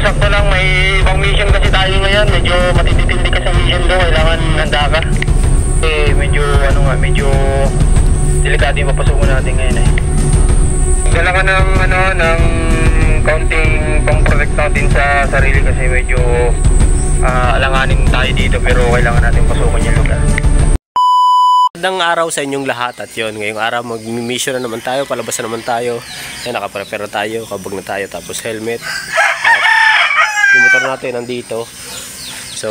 saktong-sakto lang. May ibang mission kasi tayo ngayon. Medyo matitindi ka sa mission doon. Kailangan handa ka. Medyo medyo delikado yung papasukan natin ngayon eh. Dala ka ng kaunting pang-protect natin sa sarili kasi medyo alanganin tayo dito pero kailangan natin pasukan yung lugar. Magandang araw sa inyong lahat at yun, ngayong araw mag-mission na naman tayo, palabas na naman tayo. Ayan, nakaprepare na tayo, kabag na tayo, tapos helmet. At yung motor natin nandito. So,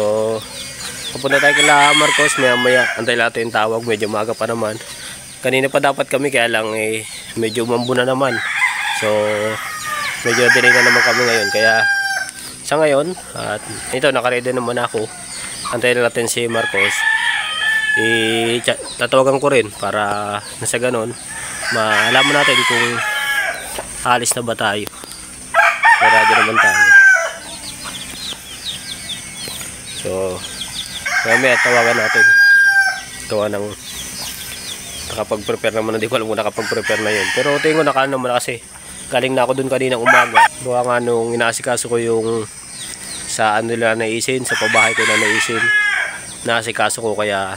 papunta tayo kila Marcos, maya antay natin yung tawag, medyo maga pa naman. Kanina pa dapat kami, kaya lang medyo umambo na naman. So, medyo delay na naman kami ngayon, kaya sa ngayon, at ito, nakaredy naman ako. Antayin natin si Marcos. Tatawagan ko rin para nasa ganon malaman natin kung alis na ba tayo. Marado naman tayo. So mamaya tawagan natin. Gawa ng nakapag-prepare naman. Hindi ko alam kung nakapag-prepare na yun, pero tingin ko nakaano naman kasi galing na ako dun kaninang umaga. Gawa nga nung inaasikaso ko yung sa ano nila naisin, sa pabahay ko na naisin, naasikaso ko, kaya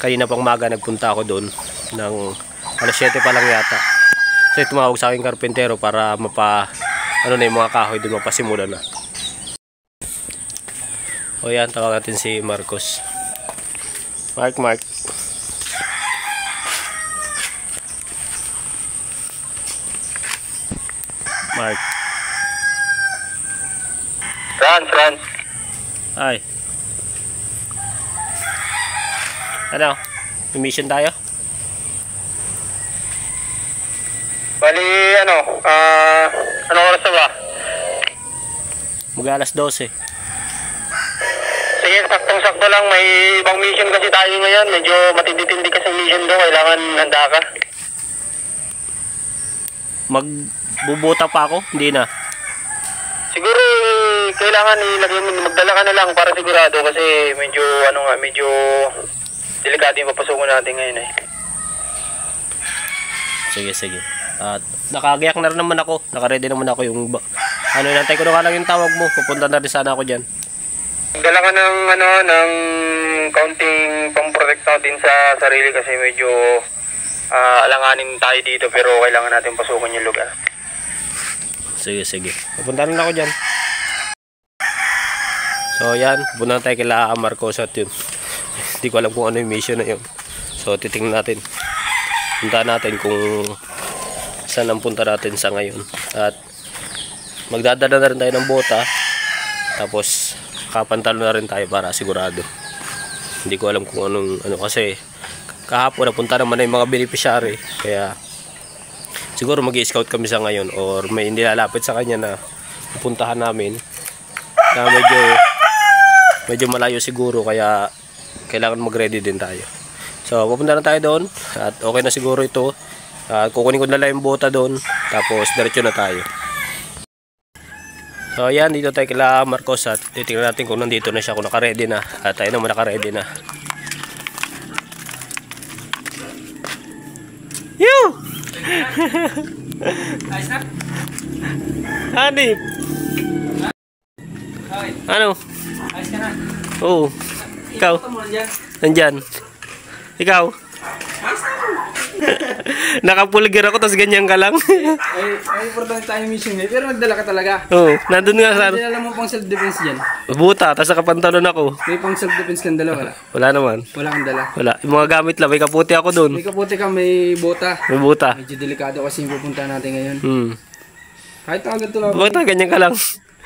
kanina pang maga nagpunta ako doon ng alas 7 pa lang yata. Kasi tumawag sa aking karpentero para ano na yung mga kahoy doon, mapasimula na. O yan, tawag natin si Marcos. Mark. Mark. Franz. Ay. Ano? May mission tayo? Bali, anong oras na ba? Mag-alas 12. Sige, saktong-sakto lang. May ibang mission kasi tayo ngayon. Medyo matindi-tindi ka sa mission doon. Kailangan handa ka. Magbubuta pa ako? Hindi na. Siguro, kailangan magdala ka na lang para sigurado kasi medyo, medyo delikado yung papasukan natin ngayon eh. Sige. At nakagayak na rin naman ako. Nakaready naman ako yung inantay ko na lang yung tawag mo. Pupunta na rin sana ako dyan. Dala ka ng kaunting pang-protect natin sa sarili kasi medyo alanganin tayo dito pero kailangan natin pasukan yung lugar. Sige. Pupunta na ako dyan. So yan, pupunta tayo kila Marcos at yun. Hindi ko alam kung ano yung mission na yun. So titingnan natin. Punta natin kung saan ang punta natin sa ngayon. At magdadala na rin tayo ng bota. Tapos kapantalo na rin tayo para sigurado. Hindi ko alam kung ano kasi kahapon napunta naman na yung mga beneficiary. Kaya siguro mag-i-scout kami sa ngayon or may hindi lalapit sa kanya na pupuntahan namin na medyo malayo siguro, kaya kailangan mag-ready din tayo. So pupunta na tayo doon at okay na siguro ito. Kukunin ko na lang yung bota doon tapos diretso na tayo. So yan, dito tayo kila Marcos at titingnan natin kung nandito na siya, kung naka-ready na. At tayo naman naka-ready na. Yoo! Ayos na? Hanip! Ano? Ayos ka na? Oo. Ikaw? Nandyan. Ikaw? Nakapulgir ako tapos ganyan ka lang. Ay importante tayo mission eh. Pero nagdala ka talaga. Oo. Nandun nga sa... Dinala mo pang self-defense dyan. Buta, tapos nakapantalon ako. May pang self-defense kang dala, wala? Wala naman. Wala kang dala. Wala. Yung mga gamit lang. May kaputi ako dun. May kaputi ka, may bota. May buta. Medyo delikado kasi yung pupunta natin ngayon. Kahit agad ito lang. Bakit na ganyan ka lang?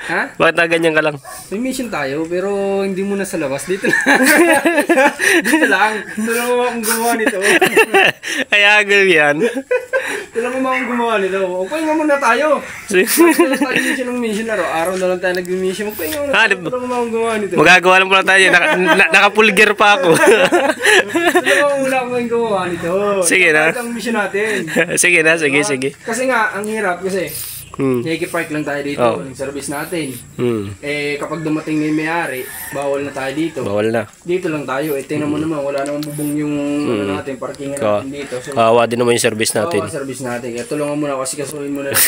Ha? Bakit na ganyan ka lang? May mission tayo, pero hindi muna sa labas. Dito lang. Dito lang. Tulungan mo akong gumawa nito. Kaya agad yan. Tulungan mo akong gumawa nito. Magpahinga muna tayo. Magpahinga tayo mission ng mission. Araw na lang tayo nag-mission. Magpahinga muna tayo. Tulungan mo akong gumawa nito. Magagawa lang pala tayo. Nakapulgir pa ako. Tulungan mo muna akong gumawa nito. Sige na. Ito ang mission natin. Sige. Kasi nga, ang hirap kasi Nakikipark lang tayo dito, yung service natin. Eh, kapag dumating na yung may-ari, bawal na tayo dito. Bawal na. Dito lang tayo. Tingnan mo naman, wala namang bubong yung ano natin, parkingan natin dito. So, kawawa din naman yung service natin. kawawa service natin. Kaya tulungan mo na kasi kasuhin mo na lang.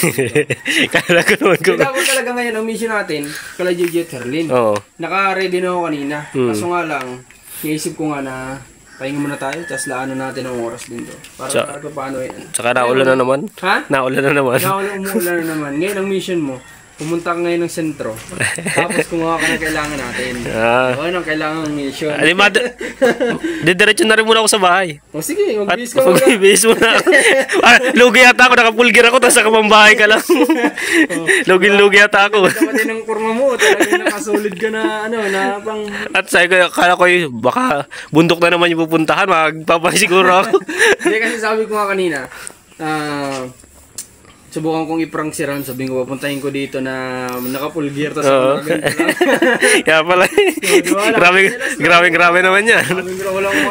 Kala ko naman ko. Dapat talaga ngayon, ang mission natin, kala Juliet Herlin. Oo. Naka-ready na ako kanina. Kaso nga lang, naisip ko nga na pahinga muna tayo, tapos laanan natin ang oras din doon. Para paano eh. Tsaka naulan na naman. Ha? Naulan na naman. Umuulan na naman. Ngayon ang mission mo, pumunta ka ngayon ng sentro. Tapos kumuha ka ng kailangan natin. Ano ang kailangan ng mission? Didiretso na rin muna ako sa bahay. O sige, mag-base ka muna. Mag-base muna ako. Lugi yata ako, nakapulgir ako, tapos nakapambahay ka lang. Lugi yata ako. Tama din ang kurma mo, talagang nakasolid ka na, na pang... At sabi ko, kala ko baka bundok na naman yung pupuntahan, magpapasiguro ako. Hindi, kasi sabi ko nga kanina, subukan kong i-prank si Ram, sabihin ko, papuntahin ko dito na naka-full gear, tapos ako nakaganito lang. Kaya pala, grabe naman yan.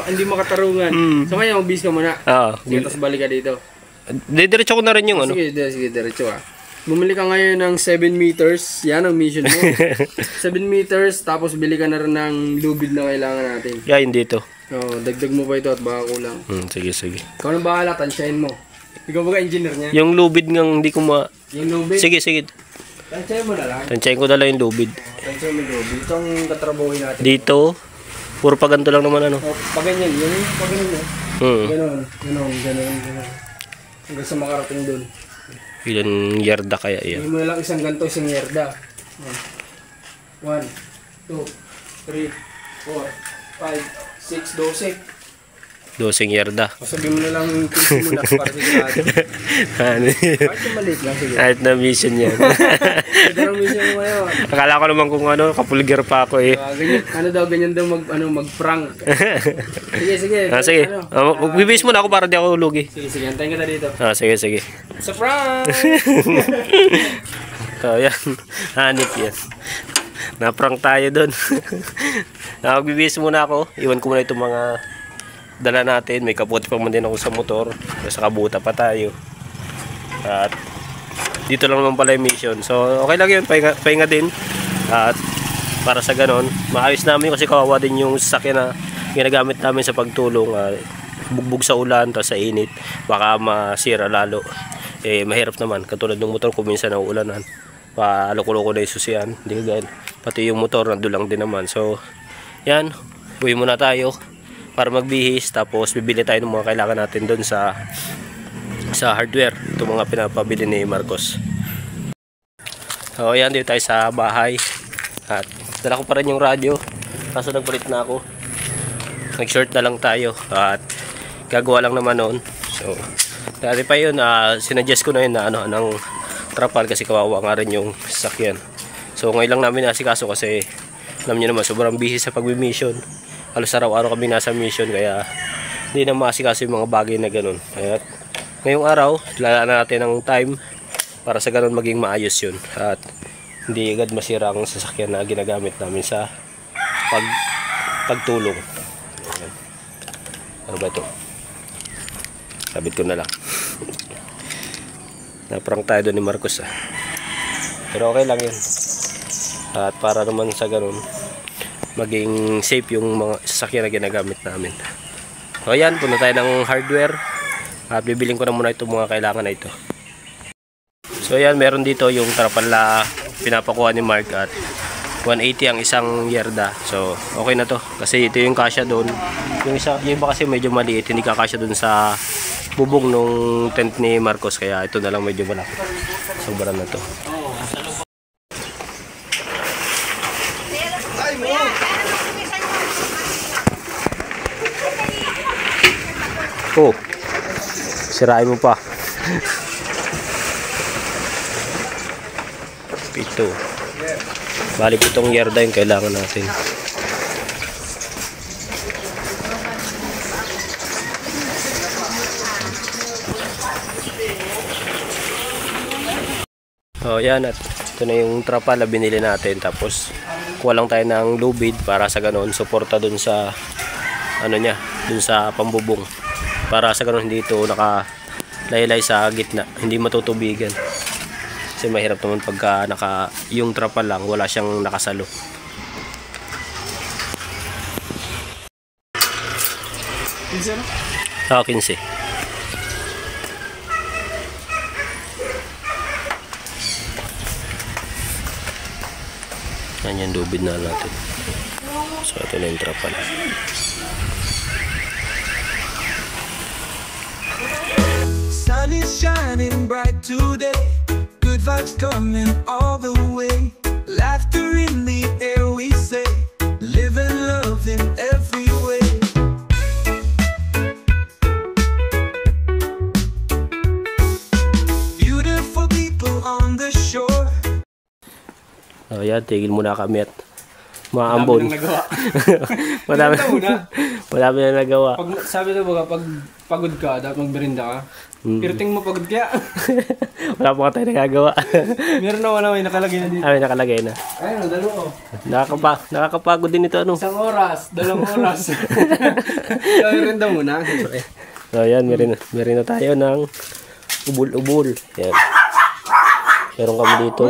Hindi makatarungan. So ngayon, mag-bis ka muna. Sige, tapos balik ka dito. Didiretso ko na rin yung ano. Sige, diretso Bumili ka ngayon ng 7 meters, yan ang mission mo. 7 meters, tapos bili ka na rin ng lubid na kailangan natin. Yan dito. Dagdag mo pa ito at baka kulang. Sige. Ikaw na bahala, tansyahin mo. Ikaw ba engineer niya? Yung lubid ng hindi ko Yung lubid? Sige. Tansyahin mo na lang. Tansyahin ko na lang yung lubid. Tansyahin mo yung lubid. Ito ang katrabahuin natin. Dito, puro pa ganito lang naman ano. Pag ganyan, pag ganyan. Ganon. Hanggang sa makarating dun. Ilan yarda kaya yan? Hindi mo na lang isang ganto, isang yarda. 1, 2, 3, 4, 5, 6, 12. 12 yarda. Sabi mo na lang yung piso mo na para sigurado. Kahit yung maliit lang, sige. Kahit na mission yan. Ganang mission mo ngayon. Akala ko naman kung kapulgir pa ako eh. Ganyan daw mag-prank. Sige. Sige. Magbibis muna ako para di ako lugi. Sige. Antayin kita dito. Sige. Surprise! Yan. Hanip yan. Na-prank tayo doon. Magbibis muna ako. Iwan ko muna itong mga dala natin. May kapote pa man din ako sa motor. Sa kabuta pa tayo. At dito lang naman pala yung mission. So okay lang yun. Pahinga din. At para sa ganon, maayos namin kasi kawawa din yung sasakyan na ginagamit namin sa pagtulong. Bugbog sa ulan, tapos sa init, baka masira lalo. Mahirap naman. Katulad ng motor kung minsan nauulanan, paloko-loko na yung susian. Hindi ganyan. Pati yung motor nandun lang din naman. So yan, uwi muna tayo para magbihis, tapos bibili tayo ng mga kailangan natin doon sa hardware, itong mga pinapabili ni Marcos. So yan, dito tayo sa bahay at dala ko pa rin yung radyo kaso nagpalit na ako, nag-short na lang tayo at gagawa lang naman noon. So dati pa yun, sinuggest ko na yun na ng trapal kasi kawawa nga rin yung sasakyan. So ngayon lang namin nasikaso kasi alam nyo naman sobrang busy sa pag-mission. Halos araw-araw kami nasa mission kaya hindi na masikaso yung mga bagay na ganun. Kaya ngayong araw, lalaan natin ng time para sa ganun maging maayos yun. At hindi agad masira ang sasakyan na ginagamit namin sa pagtulong. Ano ba ito? Sabit ko na lang. Naprank tayo doon ni Marcos. Pero okay lang yun. At para naman sa ganun maging safe yung mga sasakyan na ginagamit namin. So ayan, punta tayo ng hardware at bibiling ko na muna itong mga kailangan na ito. So ayan, meron dito yung trapal na pinapakuha ni Mark at 180 ang isang yarda. So okay na to kasi ito yung kasya doon. Yung iba kasi medyo maliit, hindi kakasya doon sa bubong nung tent ni Marcos, kaya ito na lang medyo malaki. Sobra na to. Oh, sirain mo pa. Pito. Bali pitong yarda yung kailangan natin. So yan, at ito na yung trapal na binili natin. Tapos kuha lang tayo ng lubid para sa ganoon suporta dun sa ano niya, dun sa pambubong. Para sa ganoon hindi ito nakalaylay sa gitna, hindi matutubigan. Kasi mahirap naman pagka yung trapa lang, wala siyang nakasalo. Ah, 15. Yan yung lubid na natin. So ito na yung trapa na. Sun is shining bright today. Good vibes coming all the way. Laughter in the air we say. Live and love in every way. Beautiful people on the shore. Ayan, tigil muna kami at maambon. Madami Madami na nagawa. Sabi na ba, pag pagod ka, dapat magberinda ka. Pirting mo pagod kaya. Wala pa tayo nagagawa. Meron na wala, may nakalagay na dito. Ay, nakalagay na. Ayun, dalawa. Nakakapagod din ito, ano? 1 oras, 2 oras. So, merinda muna. So, ayan, meron na tayo ng ubul-ubul. Ayan. Meron kami dito.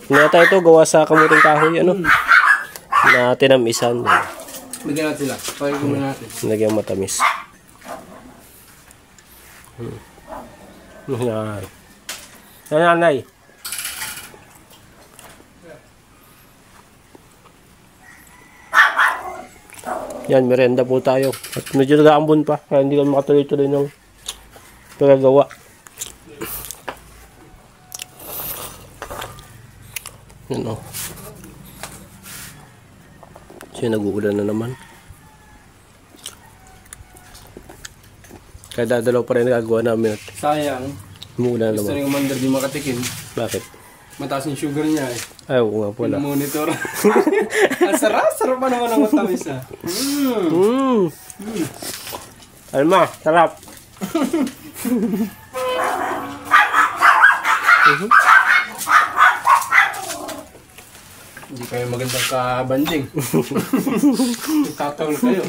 Hindi tayo ito, gawa sa kamuting kahoy, ano? Na tinamisan. Lagyan natin sila. Pakinggan muna natin. Lagyan matamis. Yan. Yan, nanay. Yan, merenda po tayo. At medyo nag-aambon pa. Kaya hindi kami makatuloy-tuloy ng pagagawa. Yan o. Siya nag-uulan na naman. Kaya dadalaw pa rin nagagawa namin at Sayang. umuulan na Gusto naman. rin commander di makatikim. Bakit? Mataas yung sugar niya eh. Ay, oo nga pala. Monitor. Ang sarap. Sarap pa naman ang matamis ah. Alma, sarap. Hindi kayo magandang kabanding. Tatawal kayo.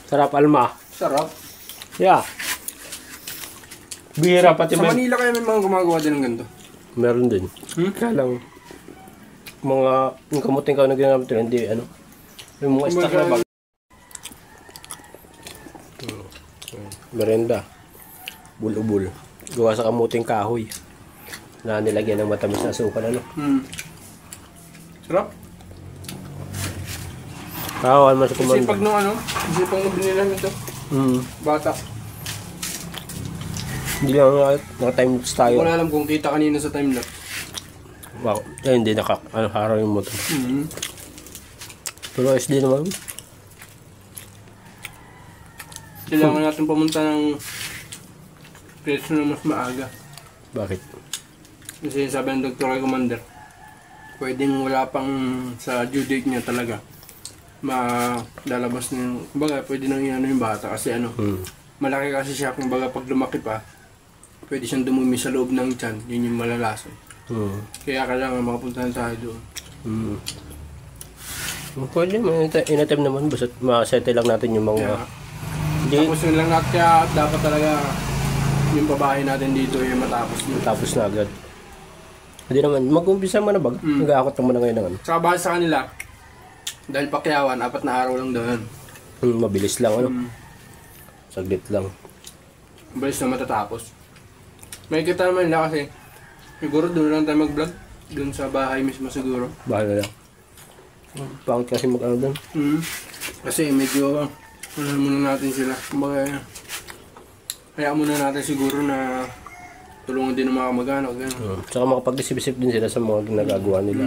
Sarap, Alma. Sarap. Yeah. Bihira pati Sa Manila kayo may mga gumagawa din ng ganito. Meron din. Kaya lang, yung kamuting ka na ginamit rin, hindi, ano, yung mga stock na bag. Merenda. Bul-ubul. Gawa sa kamuting kahoy. Na nilagyan ng matamis na asukal, ano. Sarap. Kawan man sa Kasi kumanda. pag nung ano, kasi pag binila nito, bata. Hindi lang naka-time lapse tayo. Wala alam kung kita kanina sa time lapse. Wow. Eh, hindi harang yung motor. Pero SD naman. Kailangan natin pumunta ng preso na mas maaga. Bakit? Kasi sabi ng Dr. Commander, pwedeng wala pang sa due date niya talaga malalabas na yung, kumbaga pwede nang ano yung bata kasi ano, malaki kasi siya, kumbaga pag lumaki pa, pwede siyang dumumi sa loob ng tiyan, yun yung malalason. Kaya kailangan makapunta tayo doon. Pwede, in-attempt naman, basta ma-settle lang natin yung mga... Tapos yun lang natin, kaya dapat talaga yung babae natin dito yung matapos. Tapos na agad. Hindi naman, mag-umpisa mo na bag. Nag-aakot naman na ngayon ng ano. Saka base sa kanila, dahil Pacquiaoan, 4 na araw lang doon. Mabilis lang, ano? Saglit lang. Mabilis na matatapos. May kita naman nila kasi, siguro doon lang tayo mag-vlog. Doon sa bahay mismo siguro. Bahala lang. Pangit kasi mag-ano doon. Kasi medyo, ano muna natin sila. Kumbaga, kaya muna natin siguro na tulungan din ng mga kamag-anak. Tsaka makapag-isip-isip din sila sa mga nagagawa nila.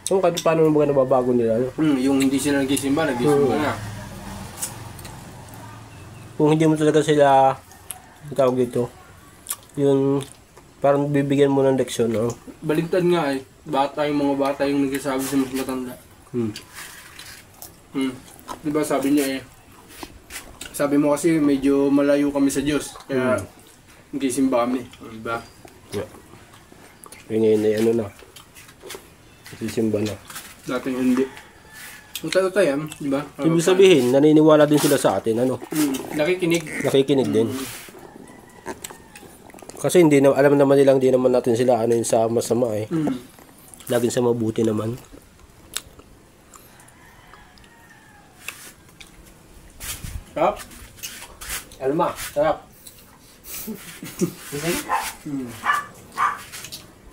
So, kahit paano mga nababago nila, ano? Yung hindi sila nag-isimba na. Kung hindi mo talaga sila, ang tawag dito, yun, parang bibigyan mo ng leksyon, no? Baligtad nga eh. Yung mga bata yung nagsasabi sa mas matanda. Diba sabi niya eh, sabi mo kasi medyo malayo kami sa Diyos, kaya nag-isimba kami. Diba? Yeah. Ngayon ay ano na, sisimba na. Dating hindi. Utay-utay yan, diba? Ibig sabihin, naniniwala din sila sa atin, ano? Nakikinig. Nakikinig din. Kasi hindi na, alam naman nilang hindi naman natin sila ano yung sa masama eh. Laging sa mabuti naman. Sarap. Alma, sarap.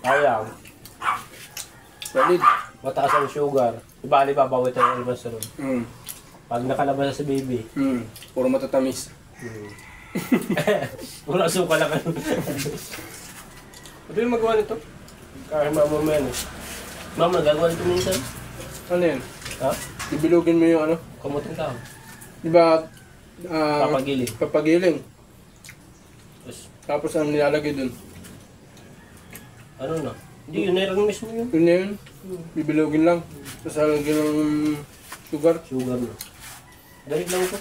Ayaw. Solid. Mataas ang sugar. Ibali babawit ang almas ron. Pag nakalabas sa baby. Puro matatamis. Wala suka lang. Ano yung magawa nito? Kaya mamamaya na. Mama, nagagawa nito minsan? Ano yan? Ha? Ibilugin mo yung ano? Kamuting tao. Diba? Papagiling. Papagiling. Tapos, Tapos ang nilalagay dun? ano na? Hindi, yun na yung mismo yun. Yun na yun. Bibilugin lang. Tapos halagyan ng sugar. Sugar na. Dahil lang ito.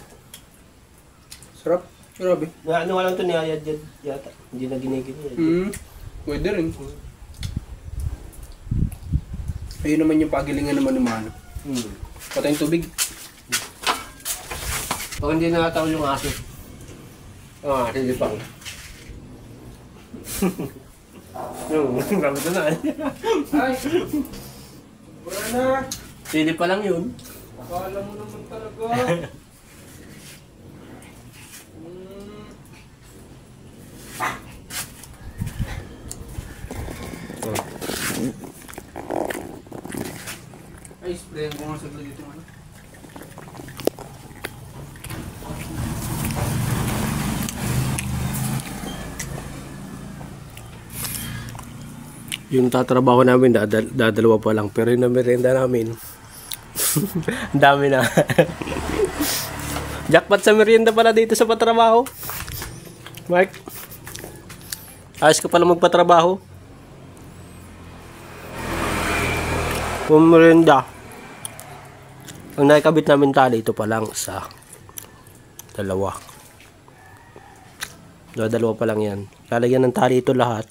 Sarap. Grabe. Ano nga lang ito niyayad yata. Hindi na ginigil. Pwede rin. Ayun naman yung pagilingan naman ng mano. Patay yung tubig. Pag hindi nakataon yung aso. Hindi pa. Grabe na. Ay! Wala na! Sili pa lang yun. Akala mo naman talaga. Ay, sprayan ko nga sa dito ano. Yung tatrabaho namin, dadalawa pa lang. Pero yung namerenda namin, ang dami na. Jackpot sa merienda pala dito sa patrabaho. Mark, ayos ka pala magpatrabaho. Merienda. Ang nakikabit namin tali, ito pa lang sa dalawa. Dalawa pa lang yan. Lalagyan ng tali ito lahat.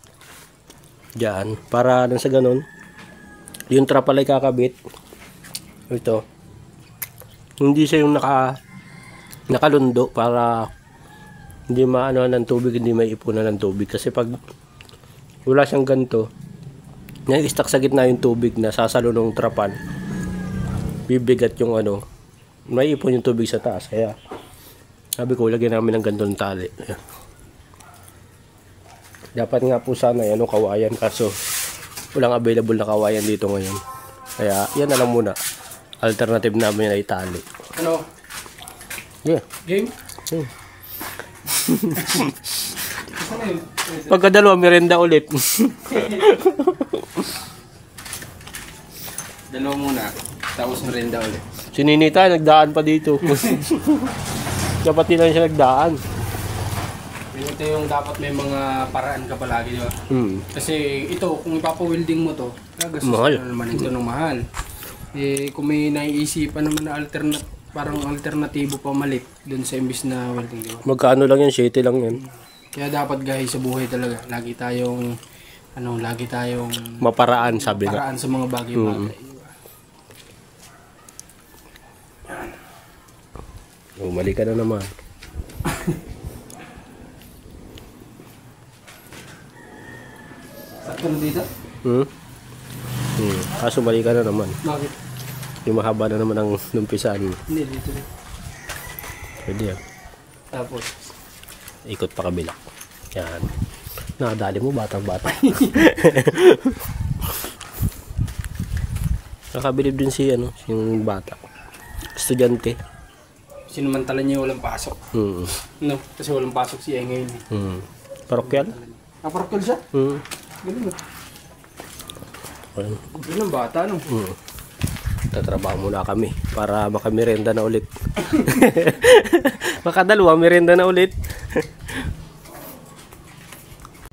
Diyan. Para lang sa ganun. Yung trapal ay kakabit. Ito. Hindi siya yung nakalundo para hindi maano ng tubig, hindi maipunan ng tubig. Kasi pag wala siyang ganito, nag-stuck sa gitna yung tubig na sasalo ng trapal. Bibigat yung ano, may ipon yung tubig sa taas. Kaya sabi ko, lagyan namin ng ganitong tali. Ayan. Dapat nga po sana ano, kawayan, kaso walang available na kawayan dito ngayon. Kaya yan na lang muna. Alternative namin ay tali. Ano? Yeah. Game? Pagkadalawa, merenda ulit. Dalawa muna. Tapos merienda ulit. Si Ninita, nagdaan pa dito. Dapat din lang siya nagdaan. Ito yung dapat may mga paraan ka palagi, di ba? Kasi ito, kung ipapa-welding mo to, gastos mahal. na naman ito ng mahal. Eh, kung may naiisipan naman na parang alternatibo pamalit dun sa imbis na welding, di ba? Magkano lang yan? 7 lang yan. Kaya dapat guys sa buhay talaga, lagi tayong Maparaan, sabi nga. paraan sa mga bagay-bagay. Mali ka na naman. Sakto na dito? Kaso mali ka na naman. Bakit? Yung mahaba na naman ang numpisan. Hindi, dito na. Pwede yan. Tapos, Ikot pa kabila. Yan. Nakadali mo, batang-bata. Nakabilib din si yung bata. Estudyante. sinumantala niya walang pasok. No, kasi walang pasok siya ngayon. Parokyal? Parokyal siya? Ganun. Ganun ang bata, no? Tatrabaho muna kami para makamerenda na ulit. Makadalawa, merenda na ulit.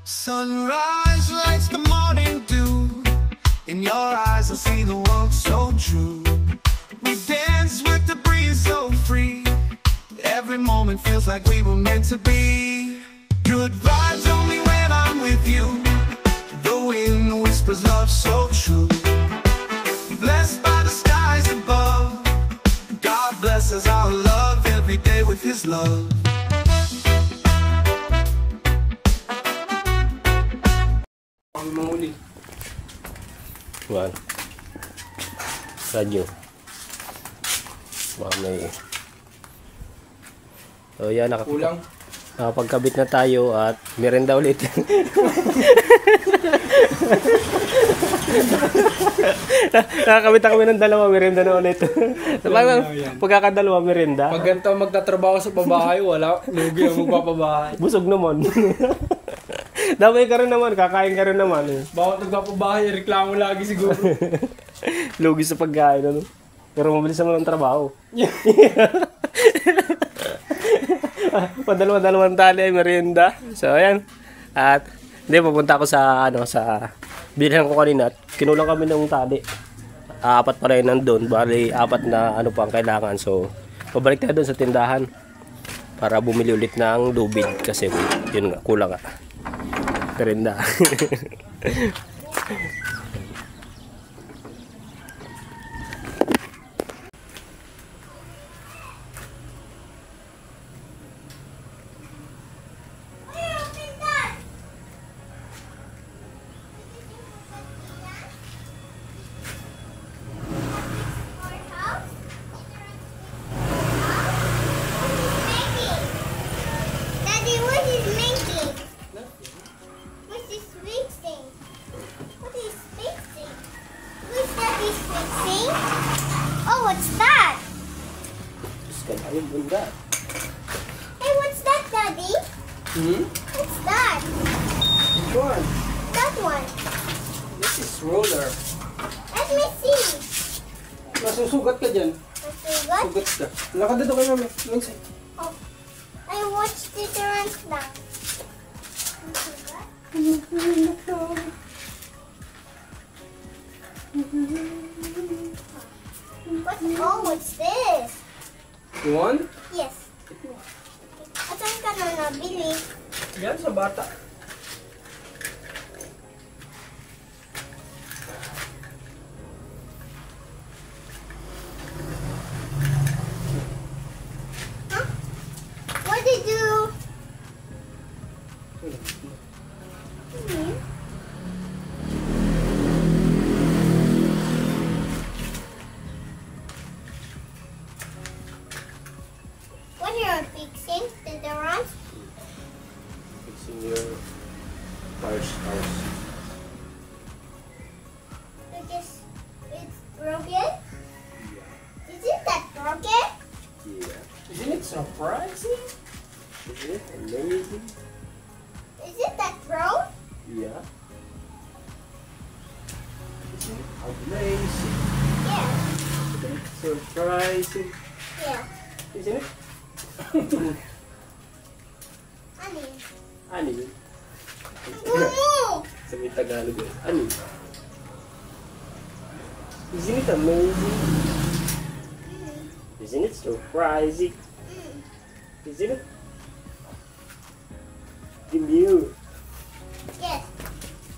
Sunrise lights the morning dew. In your eyes I see the world so true. We dance with the breeze so free. Every moment feels like we were meant to be. Good vibes only when I'm with you. The wind whispers love so true. Blessed by the skies above. God blesses our love every day with His love. huli. Well, radyo. Baka may... So yan, Kulang. nakapagkabit na tayo at merenda ulit. Nakakabit na kami ng dalawa, merenda na ulit. Pagkakadalawa, merenda. Pag ganito magtatrabaho sa babae, wala. Lugi ang magpapabahay. Busog naman. Damay ka rin naman, kakain ka rin naman. Bawat nagpapabahay, reklamo lagi siguro. Lugi sa pagkain, ano? Pero mabilis naman ang trabaho. Padalawa-dalawang tali ay merienda. So, ayan. At, hindi, pupunta ako sa, bilhan ko kanina at kinulang kami ng tali. 4 pa rin nandun. Bali, 4 na pa ang kailangan. So, pabalik tayo doon sa tindahan para bumili ulit ng lubid kasi yun nga, kulang nga. Merienda. Daddy, what is making? What's this fixing? What is fixing? Who's Daddy's fixing? Oh, what's that? Hey, what's that, Daddy? What's that? Which one? That one. This is roller. Let me see. Masusugat ka dyan. Masugat? Sugat ka. Lakad dito kay mami. Minsan. Oh, I watched it around lang. What's this? You want? Yes. At saan ka na nabili? Yan sa bata. Huh? What did you... What are you fixing? The runs? Fixing your cars. Because it's broken? Isn't that broken? Yeah. Isn't it surprising? Isn't it amazing? Isn't that broke? Yeah. Isn't it amazing? Yeah. Isn't it surprising? Yeah. Isn't it? Ano yun? Ano yun? Mumu! Sabi Tagalog yun. Ano yun? Isn't it amazing? Isn't it surprising? Isn't it? Demure. Yes.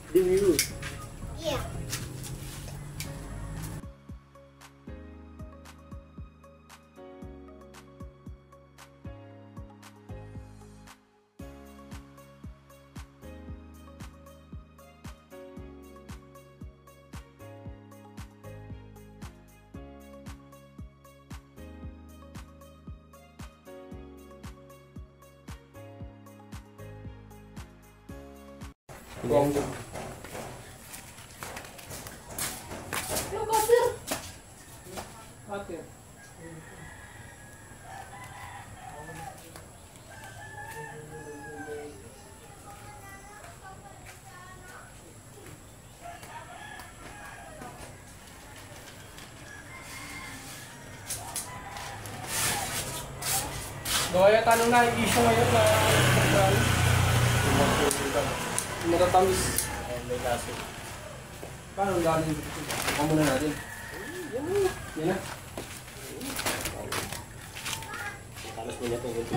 Demure. Yeah. Gongo. Ate. Gaya tanong na yung issue ngayon na matatamis. May laso. Paano galing dito? Baka muna natin. Yan na. Talas mo niya ito.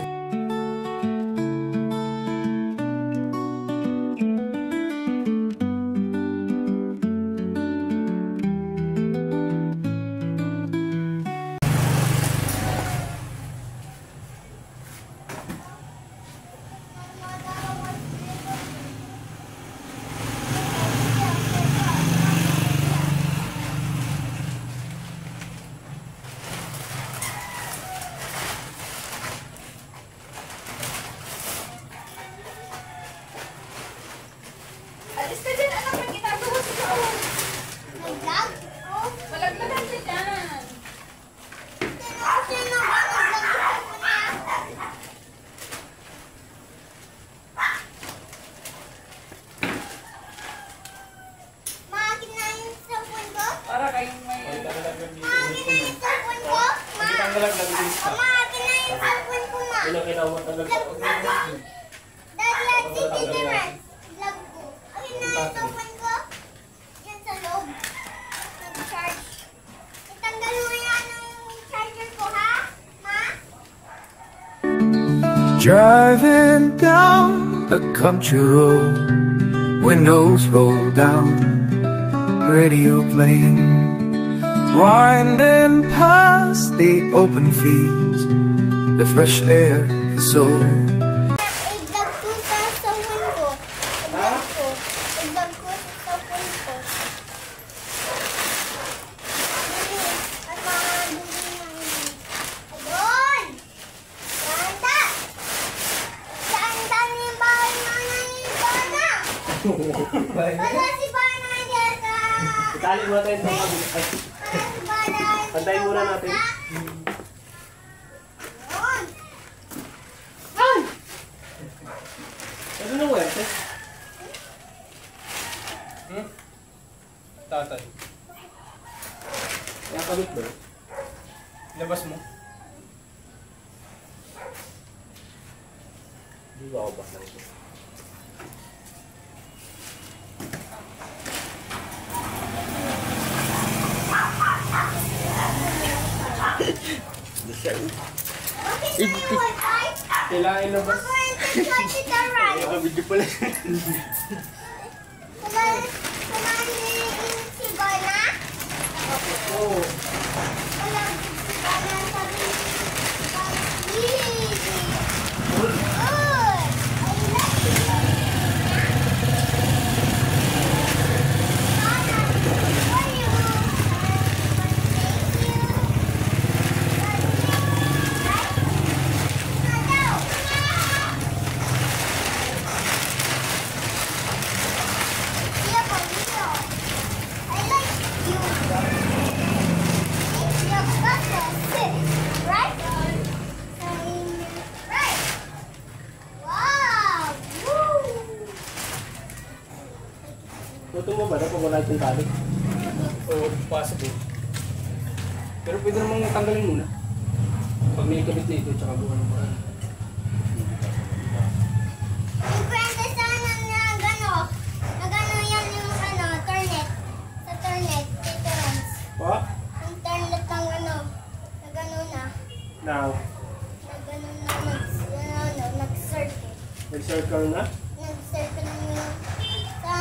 nalaglag din sa. Ma, akin na yung cellphone ko, ma. Kinakinawa talaga. Dad, titiran. Vlog ko. Akin na yung cellphone ko. Yan sa loob. Nag-charge. Itanggal mo yan yung charger ko, ha? Ma? Driving down the country road, windows roll down, radio playing, winding past the open fields, the fresh air is so. I-vlog ko sa cellphone ko. I-vlog ko. I-vlog ko sa cellphone ko. At mga bumili na yun. Ayun! Ganda! Saan yung bahay na Bana? Wala si Bana dito. Itali muna tayo sa mga. Wala si Bana. Pantayin muna natin. Ayun! Ano na werte? Tatay. Kaya kabit ba? Labas mo. Hindi ba ako baklang ito? Okay na yung wifi? Kailangan ilabas. Ako yung charge si Taran. Nakabidyo pala. Si Bana? Oo. Wala si Bana sabi ni Good! I like you! Bana, for you! Thank you! Yeah, Paulino. I like you. It's your bucket. Right? Right. Wow! Woo! Luto mo ba na pag wala itong tali? Oo, possible. Pero pwede namang tanggalin muna. Pag may kabit na ito, tsaka buwan mo. Yung kwenta sana na gano yan yung turnet. Sa turnet, difference. Pa? Yung turnet ng na gano na. Now, Na gano na, nag-circle. nag-circle na? Nag-circle yung sa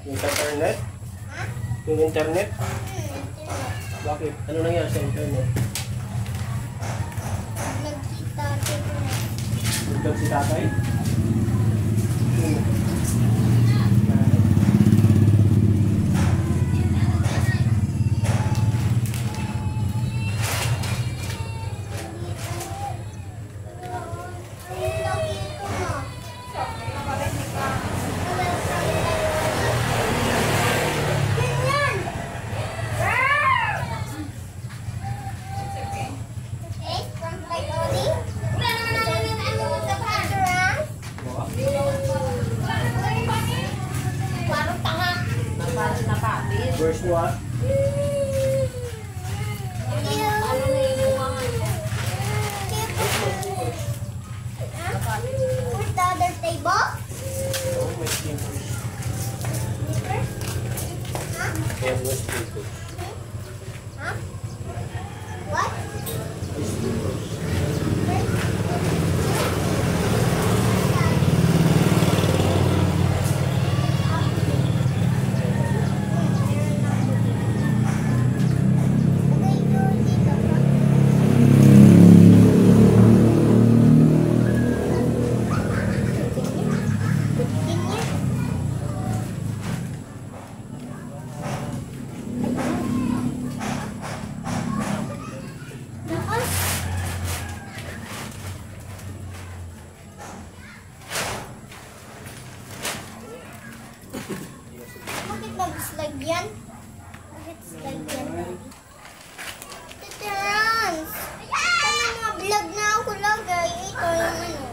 Yung sa internet? Ha? Yung internet? Internet. Bakit? Ano nangyari sa internet? Nagkita, difference. Nagdag si tatay? Verse 1? Where's the other table? Oh, may slippers. Huh? Ayan, may slippers. Huh? What? May slippers. Bakit nag-slide yan? Bakit slide yan? Titirans! Saan yung mga vlog na ako lagay? Ito yung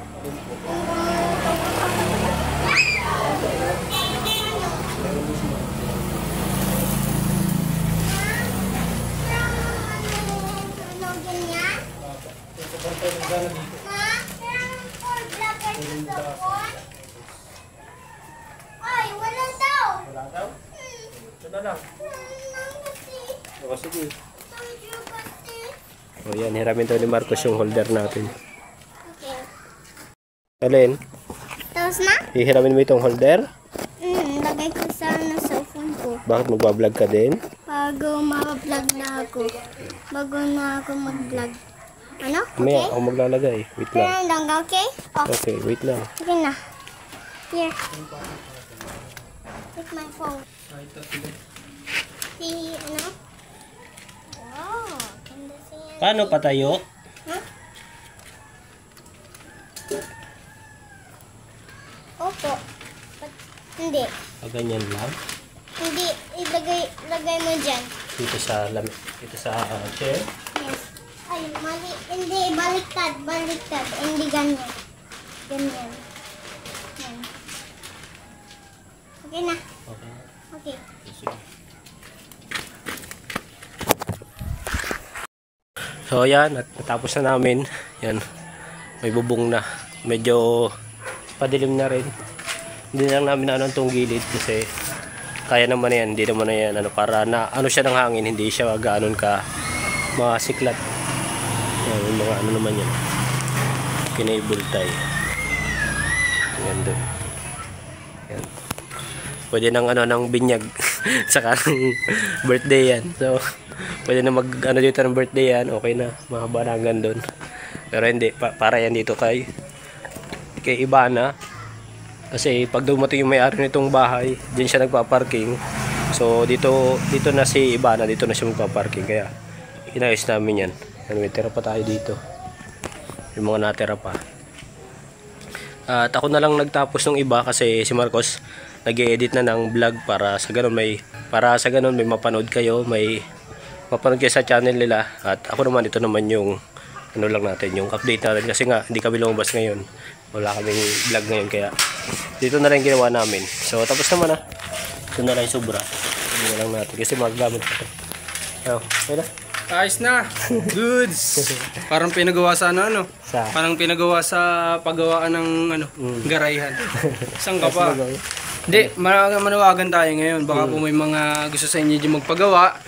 na lang. O, sige. O, yan. Hiramin to ni Marcos yung holder natin. Okay. Alin? Tapos na? Hihiramin mo itong holder? Lagay ko sa cellphone ko. Bakit magbablog ka din? Bago mag-vlog na ako. Bago na ako mag-vlog. Ano? Mamaya Okay? ako maglalagay. Wait lang. Pero lang, okay? Oh, Okay, wait lang. okay na. Here. Take my phone. See, ano? Wow, ganda siya. Paano patayo? Huh? Opo. Hindi. Ganyan lang. Hindi. Lagay mo dyan. Dito sa chair. Yes. Ay, mali. Hindi, baliktad. Baliktad. Hindi ganyan. Ganyan. Yan. Okay na. Okay. Okay. So yan, at natapos na namin. Yan. May bubong na. Medyo padilim na rin. Hindi lang namin ano itong gilid kasi kaya naman yan. Hindi naman na yan ano, para na ano siya ng hangin. Hindi siya ganoon ka masiklat. Yan, yung mga ano naman yan. Kinable tie. Yan doon. Yan. Pwede ng ano ng binyag saka ng birthday yan. So pwede na mag ano dito ng birthday yan. Okay na. Mahaba na hanggang doon. Pero hindi para yan dito kay Ibana. Kasi pag dumating yung may-ari nitong bahay, diyan siya nagpa-parking. So dito na si Ibana, dito na siya magpa-parking. Kaya inayos namin yan. May tira pa tayo dito. Yung mga natira pa. At ako na lang nagtapos ng iba kasi si Marcos nag-i-edit na ng vlog para sa ganun may mapanood kayo, may mapanood kayo sa channel nila. At ako naman, ito naman yung ano lang natin, yung update natin kasi nga hindi kami lumabas ngayon. Wala kaming vlog ngayon kaya dito na lang ginawa namin. So tapos naman na. Ito na lang yung sobra. Ito na lang natin kasi magagamit pa ito. So, okay na. Ayos na. Goods. Parang pinagawa sa ano. Parang pinagawa sa paggawaan ng garayhan. Saan ka pa? Hindi, manawagan tayo ngayon. Baka po may mga gusto sa inyo dyan magpagawa.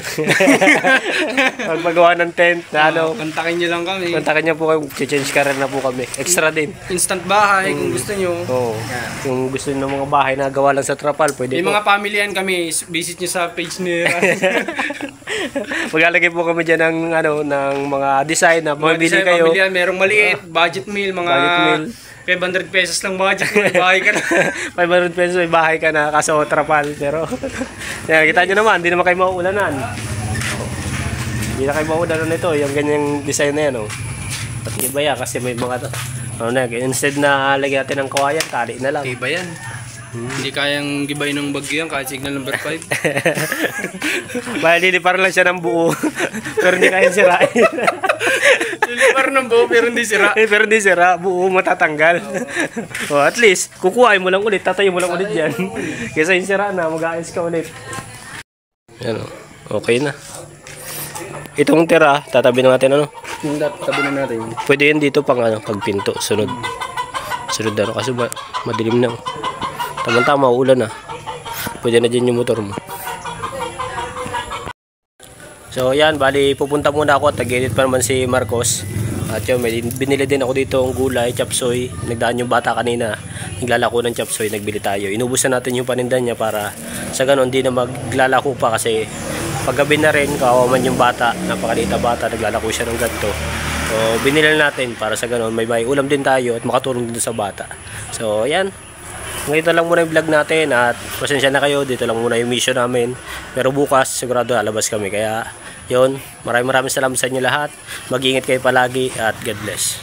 Magpagawa ng tent na ano. Kontakin nyo lang kami. Kontakin nyo po kayo. Change ka rin na po kami. Extra din. Instant bahay kung gusto nyo. Oo. Kung gusto nyo ng mga bahay na gawa lang sa trapal, pwede may po. mga familyan kami. Visit nyo sa page nila. Maglalagay po kami dyan ng, ng mga design na pumibili kayo. Pamilyan, merong maliit, budget meal, mga budget meal. 500 pesos lang budget meal, bahay ka na. 500 pesos may bahay ka na, kaso trapal. Pero, yan, kita nyo naman, hindi naman kayo mauulanan. Hindi na kayo mauulanan nito, yung ganyang design na yan. At iba yan, kasi may mga, instead na lagyan natin ng kawayan, tali na lang. Iba yan. Hindi kayang gibay ng bagyo yan kahit signal number 5. Malilipar lang siya ng buo. Pero hindi kayang sirain. Lilipar ng buo pero hindi sira. Pero hindi sira. Buo matatanggal. O, at least, kukuhain mo lang ulit. Tatayo mo lang ulit yan. Kesa yung sira na, mag-aayos ka ulit. Yan o. Okay na. Itong tira, tatabi na natin ano? Yung tabi na natin. Pwede yan dito pang pagpinto. Sunod na kasi madilim na. Tama-tama, ulan na. Pwede na dyan yung motor mo. So yan, bali pupunta muna ako at nag-edit pa naman si Marcos. At yun, may binili din ako dito ng gulay, chapsoy. Nagdaan yung bata kanina, naglalako ng chapsoy, nagbili tayo. Inubusan natin yung paninda niya para sa ganun di na maglalako pa kasi paggabi na rin, kawawa man yung bata, napakalita bata, naglalako siya ng ganito. So binili natin para sa ganun, may ulam din tayo at makatulong din sa bata. So yan. Ngayon lang muna yung vlog natin at pasensya na kayo, dito lang muna yung mission namin. Pero bukas sigurado lalabas kami. Kaya yun, maraming salamat sa inyo lahat. Mag-ingat kayo palagi at God bless.